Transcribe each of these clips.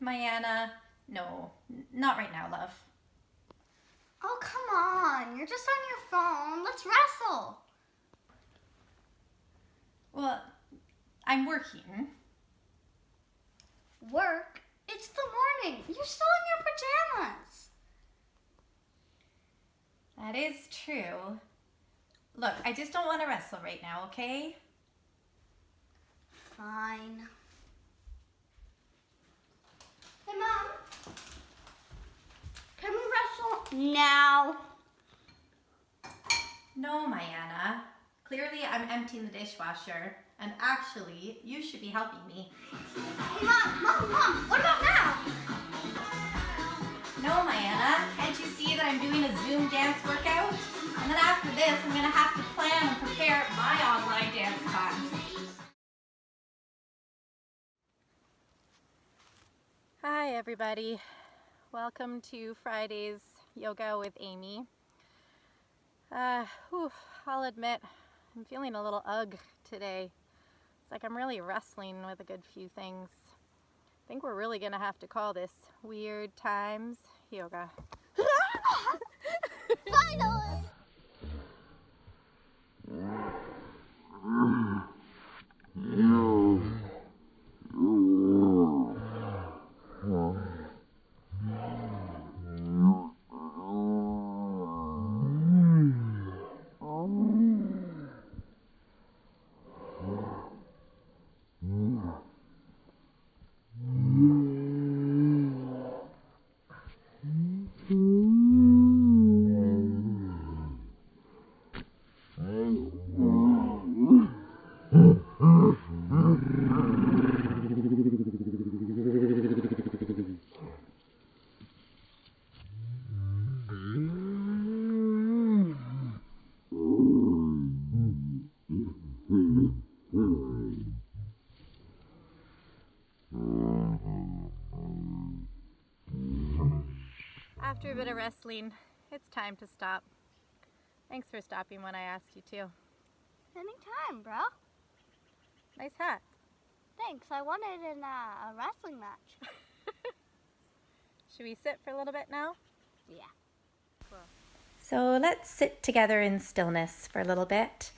Mayanna, no, not right now, love. Oh, come on. You're just on your phone. Let's wrestle. Well, I'm working. Work? It's the morning. You're still in your pajamas. That is true. Look, I just don't want to wrestle right now, okay? Fine. Hey, Mom. Can we wrestle now? No, Mayanna. Clearly, I'm emptying the dishwasher, and actually, you should be helping me. Hey, Mom. What about now? No, Mayanna. Can't you see that I'm doing a Zoom dance workout? And then after this, I'm going to have to plan and prepare my online dance class. Hi, everybody. Welcome to Friday's Yoga with Amy. I'll admit, I'm feeling a little ugh today. It's like I'm really wrestling with a good few things. I think we're really gonna have to call this Weird Times Yoga. Finally! After a bit of wrestling, it's time to stop. Thanks for stopping when I asked you to. Anytime, bro. Nice hat. Thanks. I won it in a wrestling match. Should we sit for a little bit now? Yeah. Cool. So let's sit together in stillness for a little bit.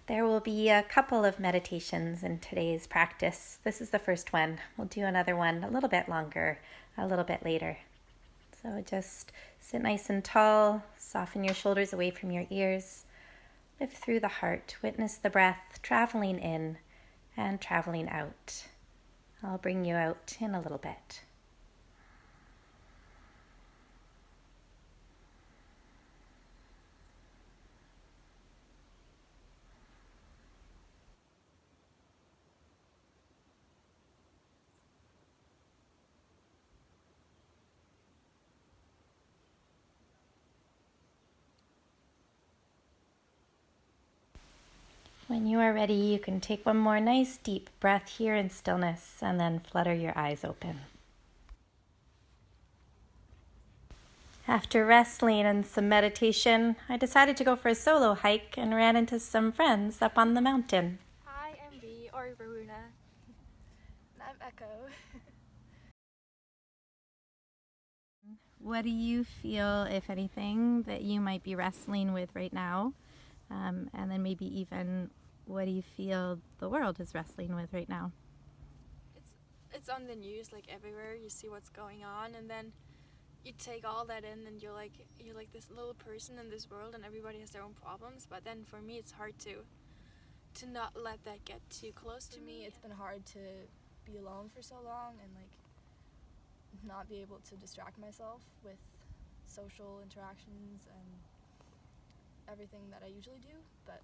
There will be a couple of meditations in today's practice. This is the first one. We'll do another one a little bit longer, a little bit later. So just sit nice and tall, soften your shoulders away from your ears, lift through the heart, witness the breath traveling in and traveling out. I'll bring you out in a little bit. When you are ready, you can take one more nice deep breath here in stillness and then flutter your eyes open. After wrestling and some meditation, I decided to go for a solo hike and ran into some friends up on the mountain. Hi, I'm V, or Varuna. And I'm Echo. What do you feel, if anything, that you might be wrestling with right now? And then maybe even what do you feel the world is wrestling with right now? It's on the news, like everywhere. You see what's going on, and then you take all that in, and you're like this little person in this world, and everybody has their own problems. But then for me, it's hard to not let that get too close to me. It's been hard to be alone for so long and like not be able to distract myself with social interactions and everything that I usually do, but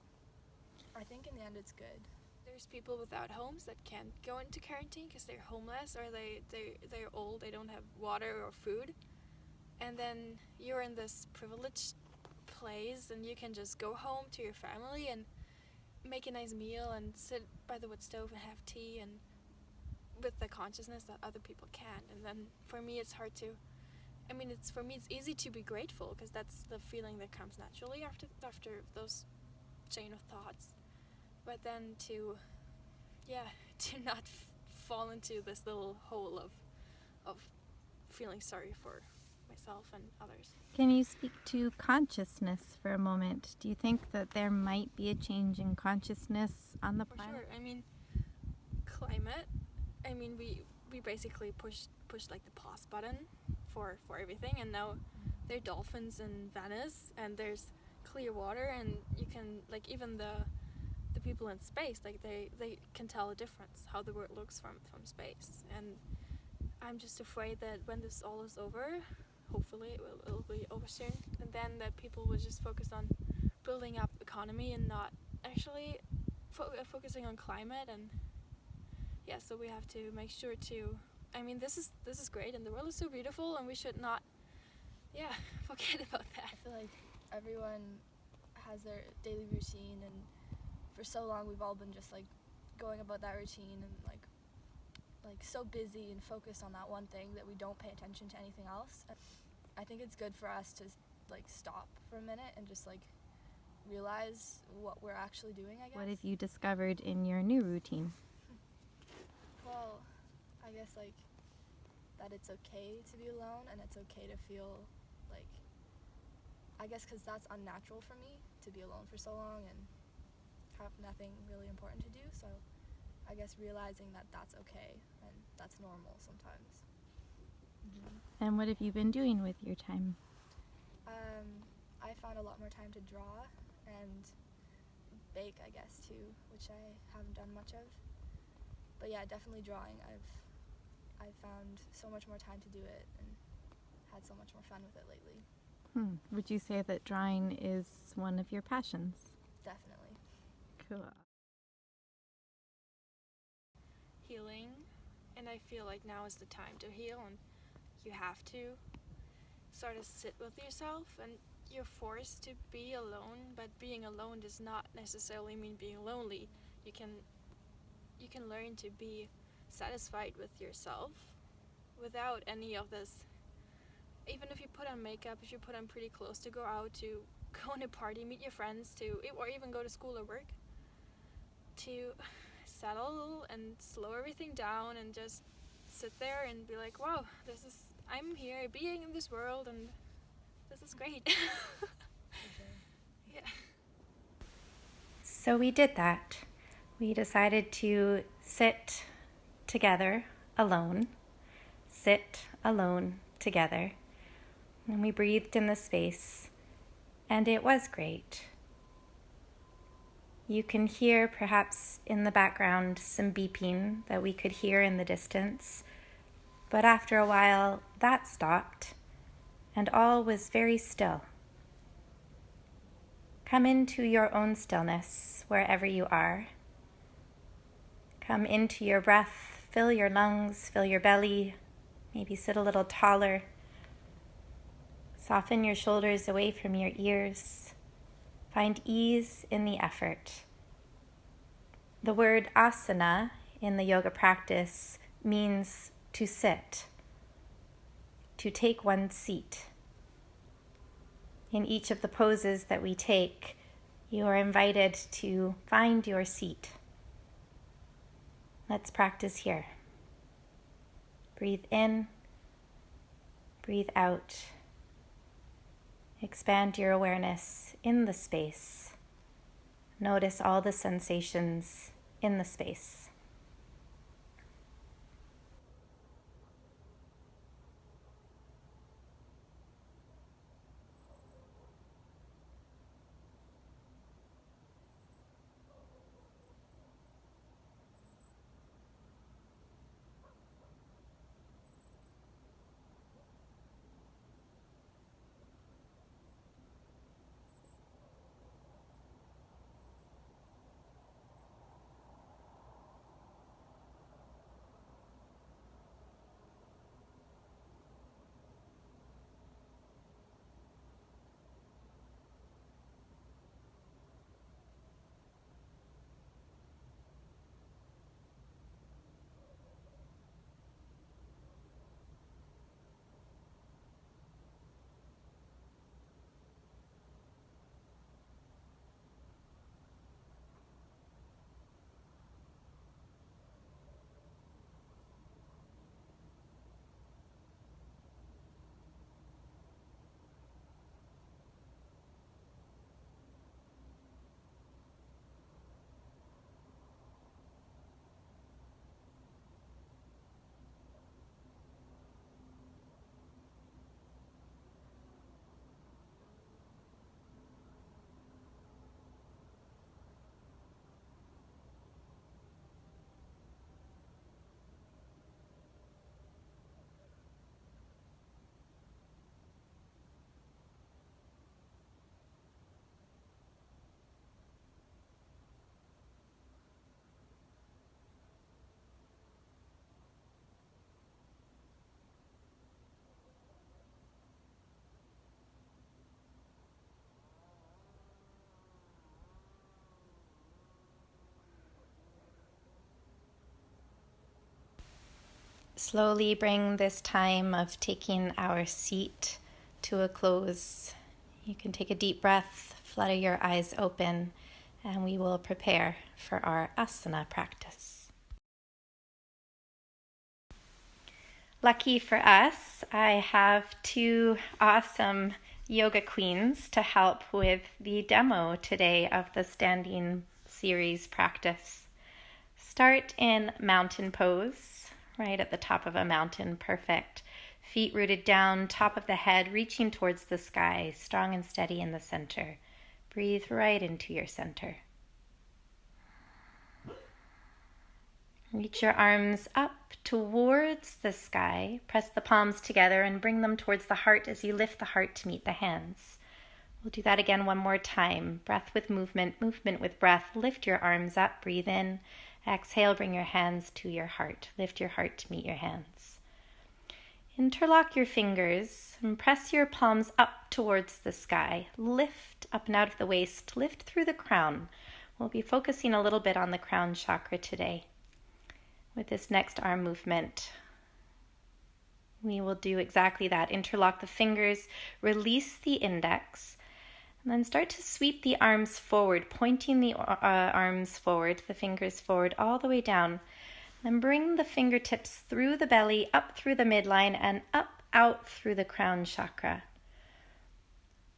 I think in the end it's good. There's people without homes that can't go into quarantine because they're homeless or they're old, they don't have water or food. And then you're in this privileged place and you can just go home to your family and make a nice meal and sit by the wood stove and have tea, and with the consciousness that other people can't. And then for me it's hard to, for me it's easy to be grateful because that's the feeling that comes naturally after those chain of thoughts. But then to not fall into this little hole of of feeling sorry for myself and others. Can you speak to consciousness for a moment? Do you think that there might be a change in consciousness on the For planet? sure. I mean, climate. I mean, we basically pushed like the pause button for everything, and now there are dolphins in Venice, and there's clear water, and you can, like, even the people in space, like they can tell a difference how the world looks from space. And I'm just afraid that when this all is over, hopefully it'll be over soon, and then that people will just focus on building up economy and not actually focusing on climate. And yeah, so we have to make sure to, I mean, this is great, and the world is so beautiful, and we should not forget about that. I feel like everyone has their daily routine, and for so long we've all been just like going about that routine and like so busy and focused on that one thing that we don't pay attention to anything else. I think it's good for us to like stop for a minute and just like realize what we're actually doing, I guess. What have you discovered in your new routine? Well, I guess like that it's okay to be alone, and it's okay to feel like, I guess because that's unnatural for me to be alone for so long and have nothing really important to do. So I guess realizing that that's okay and that's normal sometimes. And what have you been doing with your time? I found a lot more time to draw and bake, I guess, too, which I haven't done much of. But yeah, definitely drawing. I've found so much more time to do it and had so much more fun with it lately. Would you say that drawing is one of your passions? Definitely. Cool. Healing, and I feel like now is the time to heal, and you have to sort of sit with yourself, and you're forced to be alone, but being alone does not necessarily mean being lonely. You can learn to be satisfied with yourself without any of this. Even if you put on makeup, if you put on pretty clothes to go out, to go on a party, meet your friends, or even go to school or work, to settle and slow everything down and just sit there and be like, wow, I'm here being in this world, and this is great. Yeah. So we did that. We decided to sit together alone, sit alone together, and we breathed in the space, and it was great. You can hear perhaps in the background some beeping that we could hear in the distance, but after a while that stopped, and all was very still. Come into your own stillness wherever you are. Come into your breath, fill your lungs, fill your belly, maybe sit a little taller. Soften your shoulders away from your ears. Find ease in the effort. The word asana in the yoga practice means to sit, to take one's seat. In each of the poses that we take, you are invited to find your seat. Let's practice here. Breathe in, breathe out. Expand your awareness in the space. Notice all the sensations in the space. Slowly bring this time of taking our seat to a close. You can take a deep breath, flutter your eyes open, and we will prepare for our asana practice. Lucky for us, I have two awesome yoga queens to help with the demo today of the standing series practice. Start in mountain pose, right at the top of a mountain, perfect. Feet rooted down, top of the head, reaching towards the sky, strong and steady in the center. Breathe right into your center. Reach your arms up towards the sky. Press the palms together and bring them towards the heart as you lift the heart to meet the hands. We'll do that again one more time. Breath with movement, movement with breath. Lift your arms up, breathe in. Exhale, bring your hands to your heart. Lift your heart to meet your hands. Interlock your fingers and press your palms up towards the sky. Lift up and out of the waist. Lift through the crown. We'll be focusing a little bit on the crown chakra today. With this next arm movement, we will do exactly that. Interlock the fingers, release the index, and then start to sweep the arms forward, pointing the arms forward, the fingers forward all the way down. Then bring the fingertips through the belly, up through the midline, and up out through the crown chakra.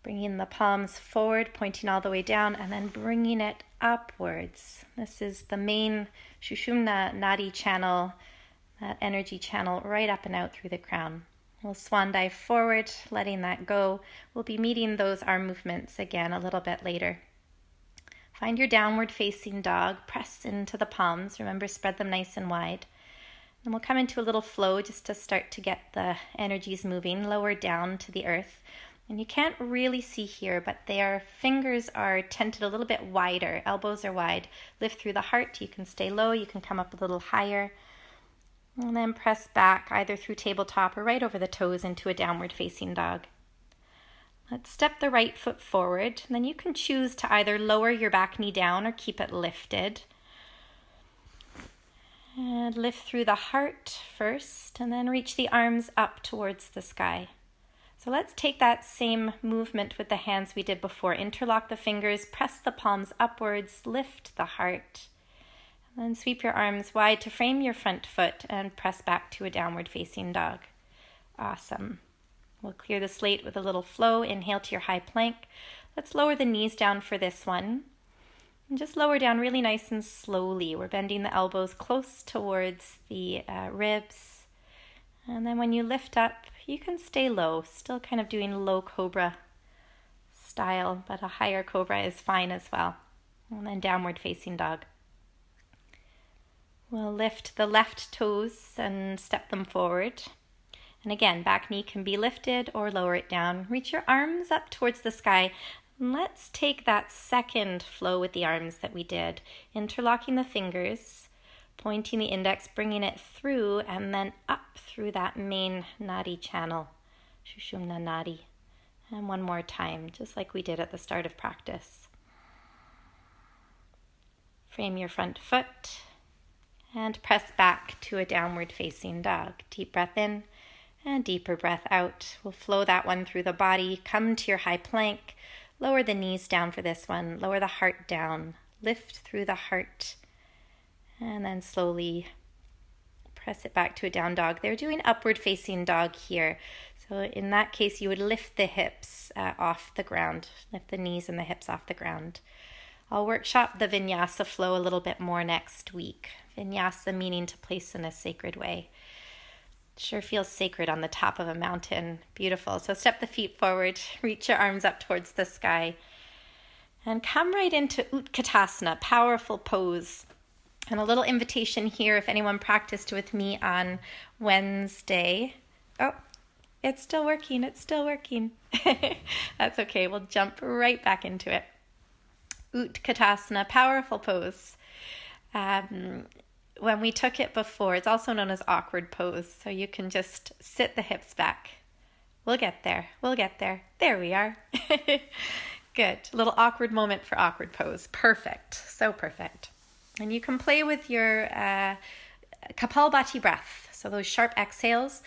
Bringing the palms forward, pointing all the way down, and then bringing it upwards. This is the main Sushumna Nadi channel, that energy channel right up and out through the crown. We'll swan dive forward, letting that go. We'll be meeting those arm movements again a little bit later. Find your downward facing dog, press into the palms. Remember, spread them nice and wide. And we'll come into a little flow just to start to get the energies moving, lower down to the earth. And you can't really see here, but their fingers are tented a little bit wider. Elbows are wide. Lift through the heart. You can stay low. You can come up a little higher. And then press back either through tabletop or right over the toes into a downward facing dog. Let's step the right foot forward. And then you can choose to either lower your back knee down or keep it lifted. And lift through the heart first, and then reach the arms up towards the sky. So let's take that same movement with the hands we did before. Interlock the fingers, press the palms upwards, lift the heart. And then sweep your arms wide to frame your front foot and press back to a downward facing dog. Awesome. We'll clear the slate with a little flow. Inhale to your high plank. Let's lower the knees down for this one. And just lower down really nice and slowly. We're bending the elbows close towards the ribs. And then when you lift up, you can stay low, still kind of doing low cobra style, but a higher cobra is fine as well. And then downward facing dog. We'll lift the left toes and step them forward. And again, back knee can be lifted or lower it down. Reach your arms up towards the sky. And let's take that second flow with the arms that we did, interlocking the fingers, pointing the index, bringing it through, and then up through that main nadi channel, Sushumna Nadi. And one more time, just like we did at the start of practice. Frame your front foot and press back to a downward facing dog. Deep breath in and deeper breath out. We'll flow that one through the body. Come to your high plank. Lower the knees down for this one. Lower the heart down. Lift through the heart. And then slowly press it back to a down dog. They're doing upward facing dog here. So in that case, you would lift the hips off the ground. Lift the knees and the hips off the ground. I'll workshop the vinyasa flow a little bit more next week. Vinyasa meaning to place in a sacred way. Sure feels sacred on the top of a mountain. Beautiful. So step the feet forward, reach your arms up towards the sky, and come right into Utkatasana, powerful pose. And a little invitation here, if anyone practiced with me on Wednesday. Oh, it's still working. It's still working. That's okay. We'll jump right back into it. Utkatasana, powerful pose. When we took it before, it's also known as awkward pose. So you can just sit the hips back. We'll get there. We'll get there. There we are. Good. A little awkward moment for awkward pose. Perfect. So perfect. And you can play with your Kapalbhati breath. So those sharp exhales,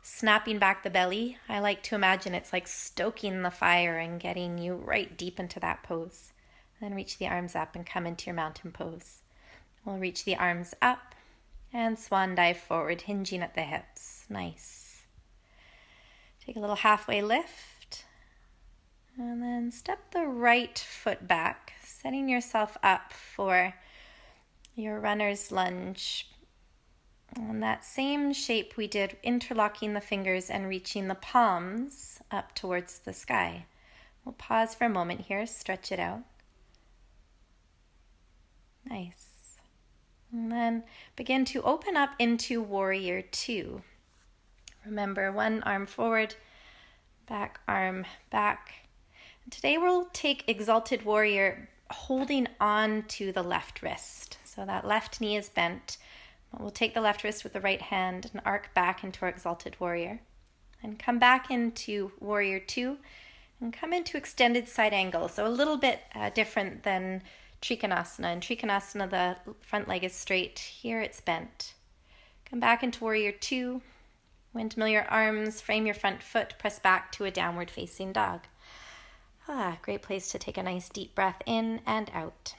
snapping back the belly. I like to imagine it's like stoking the fire and getting you right deep into that pose. Then reach the arms up and come into your mountain pose. We'll reach the arms up and swan dive forward, hinging at the hips. Nice. Take a little halfway lift. And then step the right foot back, setting yourself up for your runner's lunge. And that same shape we did, interlocking the fingers and reaching the palms up towards the sky. We'll pause for a moment here, stretch it out. Nice. And then begin to open up into Warrior Two. Remember, one arm forward, back arm back. And today we'll take Exalted Warrior holding on to the left wrist. So that left knee is bent. We'll take the left wrist with the right hand and arc back into our Exalted Warrior. And come back into Warrior Two and come into extended side angle. So a little bit different than Trikonasana. In Trikonasana, the front leg is straight. Here it's bent. Come back into Warrior Two. Windmill your arms, frame your front foot, press back to a downward facing dog. Great place to take a nice deep breath in and out.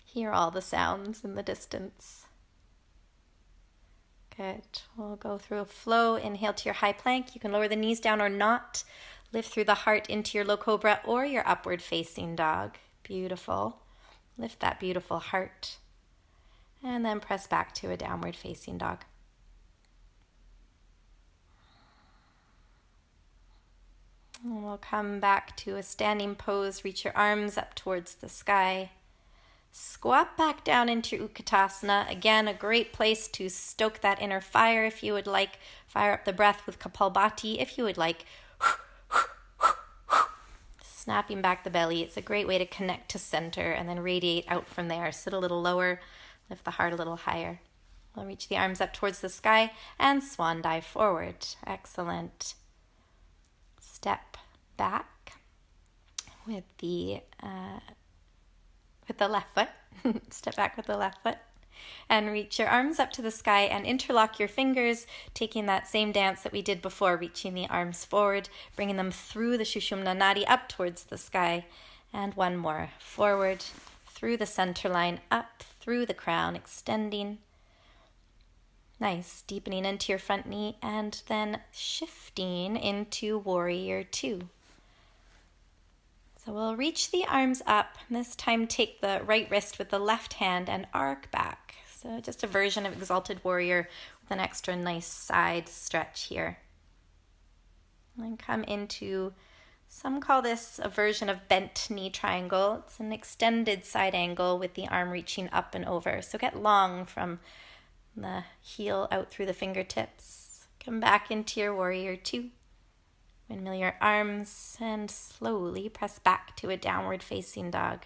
Hear all the sounds in the distance. Good. We'll go through a flow. Inhale to your high plank. You can lower the knees down or not. Lift through the heart into your low cobra or your upward facing dog. Beautiful. Lift that beautiful heart. And then press back to a downward facing dog. And we'll come back to a standing pose. Reach your arms up towards the sky. Squat back down into Utkatasana. Again, a great place to stoke that inner fire if you would like. Fire up the breath with Kapalbhati if you would like. Snapping back the belly. It's a great way to connect to center and then radiate out from there. Sit a little lower, lift the heart a little higher. We'll reach the arms up towards the sky and swan dive forward. Excellent. Step back with the left foot. Step back with the left foot and reach your arms up to the sky and interlock your fingers, taking that same dance that we did before, reaching the arms forward, bringing them through the Sushumna Nadi up towards the sky. And one more. Forward, through the center line, up through the crown, extending. Nice. Deepening into your front knee and then shifting into Warrior Two. So we'll reach the arms up. This time take the right wrist with the left hand and arc back. So just a version of Exalted Warrior with an extra nice side stretch here. And come into, some call this a version of bent knee triangle. It's an extended side angle with the arm reaching up and over. So get long from the heel out through the fingertips. Come back into your Warrior Two. Windmill your arms and slowly press back to a downward facing dog.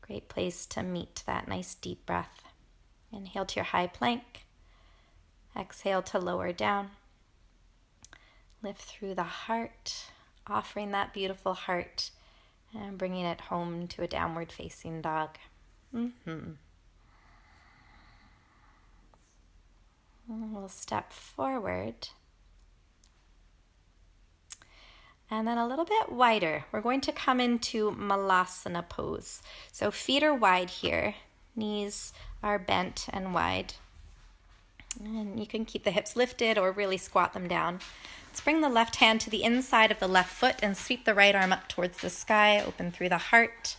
Great place to meet that nice deep breath. Inhale to your high plank. Exhale to lower down. Lift through the heart, offering that beautiful heart and bringing it home to a downward facing dog. We'll step forward. And then a little bit wider. We're going to come into Malasana pose. So feet are wide here. Knees are bent and wide. And you can keep the hips lifted or really squat them down. Let's bring the left hand to the inside of the left foot and sweep the right arm up towards the sky. Open through the heart.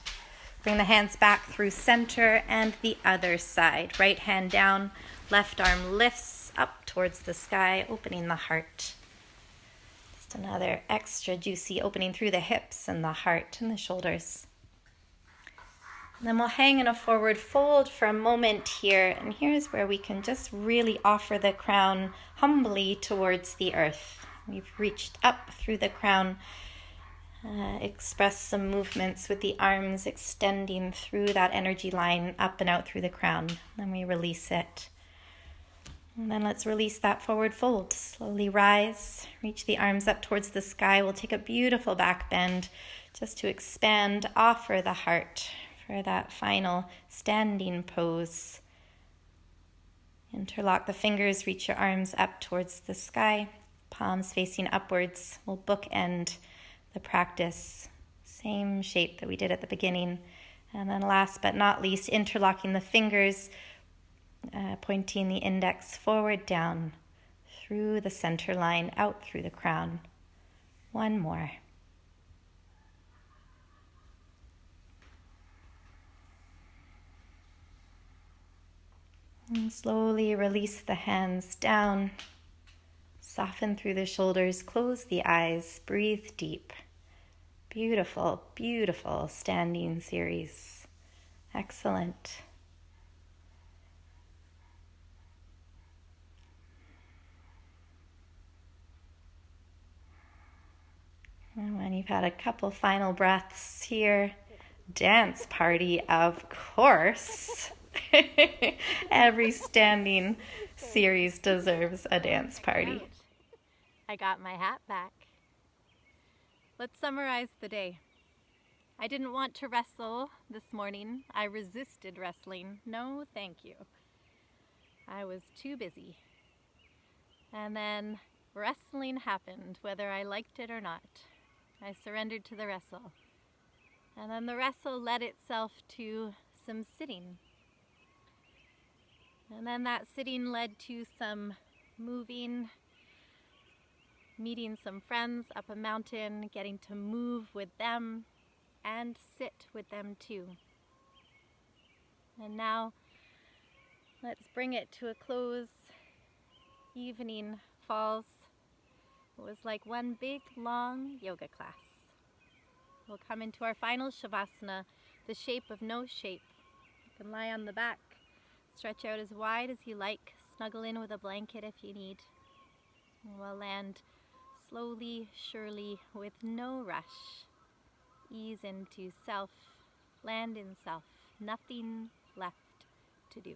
Bring the hands back through center and the other side. Right hand down. Left arm lifts up towards the sky, opening the heart. Another extra juicy opening through the hips and the heart and the shoulders. And then we'll hang in a forward fold for a moment here. And here's where we can just really offer the crown humbly towards the earth. We've reached up through the crown. Express some movements with the arms extending through that energy line up and out through the crown. Then we release it. And then let's release that forward fold. Slowly rise, reach the arms up towards the sky. We'll take a beautiful back bend just to expand, offer the heart for that final standing pose. Interlock the fingers, reach your arms up towards the sky, palms facing upwards. We'll bookend the practice, same shape that we did at the beginning. And then last but not least, interlocking the fingers, pointing the index forward, down, through the center line, out through the crown. One more. And slowly release the hands down. Soften through the shoulders, close the eyes, breathe deep. Beautiful, beautiful standing series. Excellent. And when you've had a couple final breaths here, dance party, of course. Every standing series deserves a dance party. I got my hat back. Let's summarize the day. I didn't want to wrestle this morning. I resisted wrestling. No, thank you. I was too busy. And then wrestling happened, whether I liked it or not. I surrendered to the wrestle. And then the wrestle led itself to some sitting. And then that sitting led to some moving, meeting some friends up a mountain, getting to move with them and sit with them too. And now let's bring it to a close. Evening falls. It was like one big, long yoga class. We'll come into our final Shavasana, the shape of no shape. You can lie on the back, stretch out as wide as you like, snuggle in with a blanket if you need. And we'll land slowly, surely, with no rush. Ease into self, land in self, nothing left to do.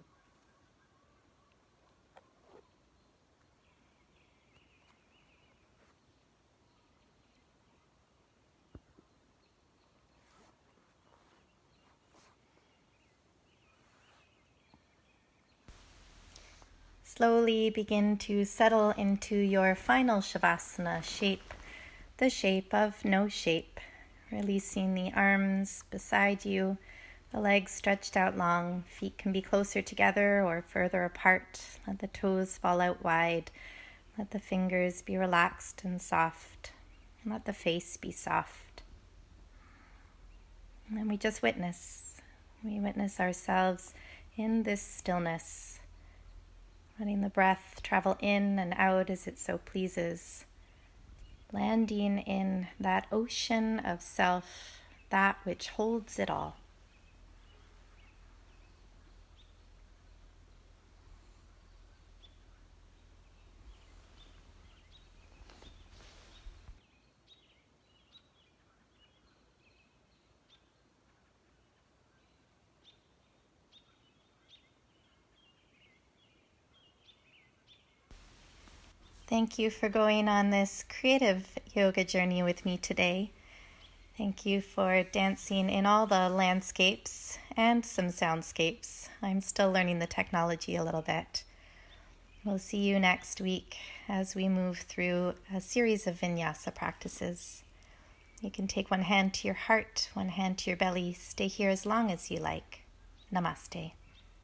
Slowly begin to settle into your final Shavasana shape, the shape of no shape. Releasing the arms beside you, the legs stretched out long. Feet can be closer together or further apart. Let the toes fall out wide. Let the fingers be relaxed and soft. And let the face be soft. And then we just witness. We witness ourselves in this stillness, letting the breath travel in and out as it so pleases. Landing in that ocean of self, that which holds it all. Thank you for going on this creative yoga journey with me today. Thank you for dancing in all the landscapes and some soundscapes. I'm still learning the technology a little bit. We'll see you next week as we move through a series of vinyasa practices. You can take one hand to your heart, one hand to your belly. Stay here as long as you like. Namaste.